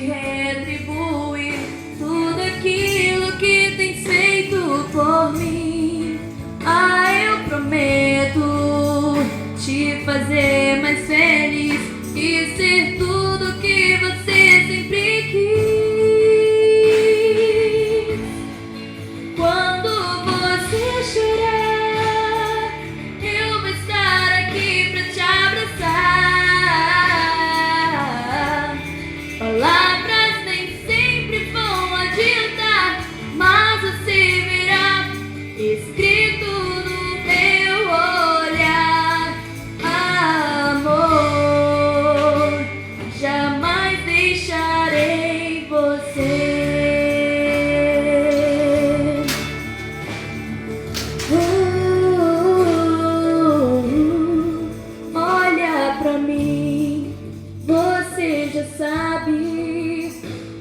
retribuir tudo aquilo que tens feito por mim. Ah, eu prometo te fazer mais feliz e ser tudo que você sempre quis. Quando você chorar, eu vou estar aqui pra te abraçar. Palavras nem sempre vão adiantar, mas você verá escrito no meu olhar. Amor, jamais deixarei você. Olha pra mim, você já sabe.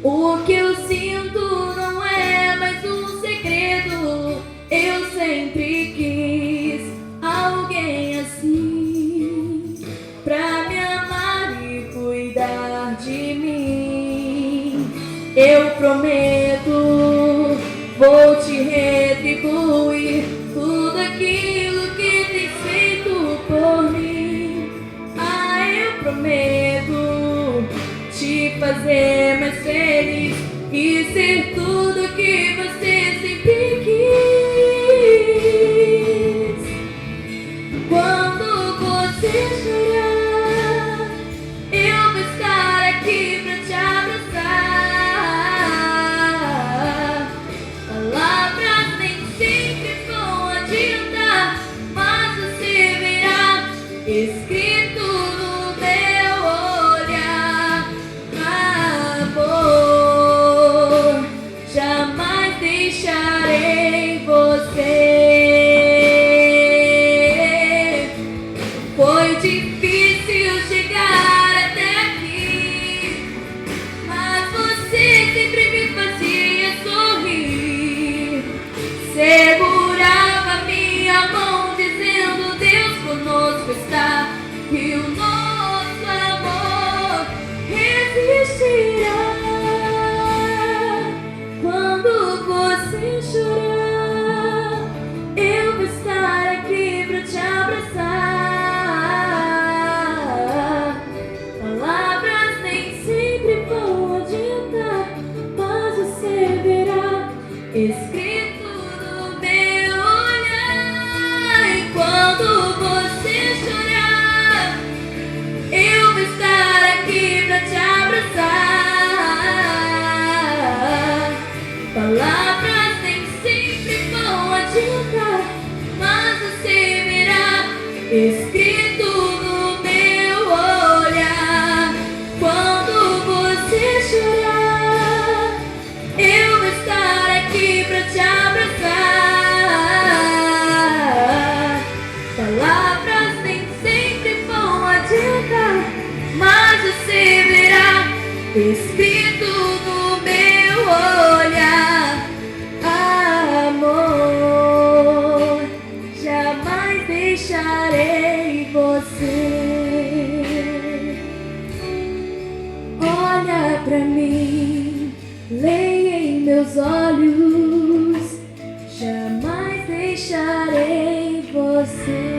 O que eu sinto não é mais um segredo. Eu sempre quis alguém assim, pra me amar e cuidar de mim. Eu prometo, vou te retribuir tudo aquilo que tens feito por mim. Ah, eu prometo te fazer mais feliz e ser tudo que você sempre quis. Quando você chorar, eu vou estar aqui pra te abraçar. Palavras nem sempre vão adiantar, mas você verá escrito no meu olhar. Amor, jamais deixarei você. Foi difícil chegar até aqui, mas você sempre me fazia sorrir. Segurava minha mão dizendo: Deus conosco está, e o nosso amor resistirá. Quando você chorar, eu vou estar aqui pra te abraçar. Palavras nem sempre vão adiantar, mas você verá escrito no meu olhar. E quando você chorar, eu vou estar aqui pra te abraçar. Palavras nem sempre vão adiantar, mas você verá escrito no meu olhar. Quando você chorar, eu vou estar aqui pra te abraçar. Palavras nem sempre vão adiantar, mas você verá escrito no meu olhar. Amor, jamais deixarei você. Olha pra mim, leia em meus olhos, jamais deixarei você.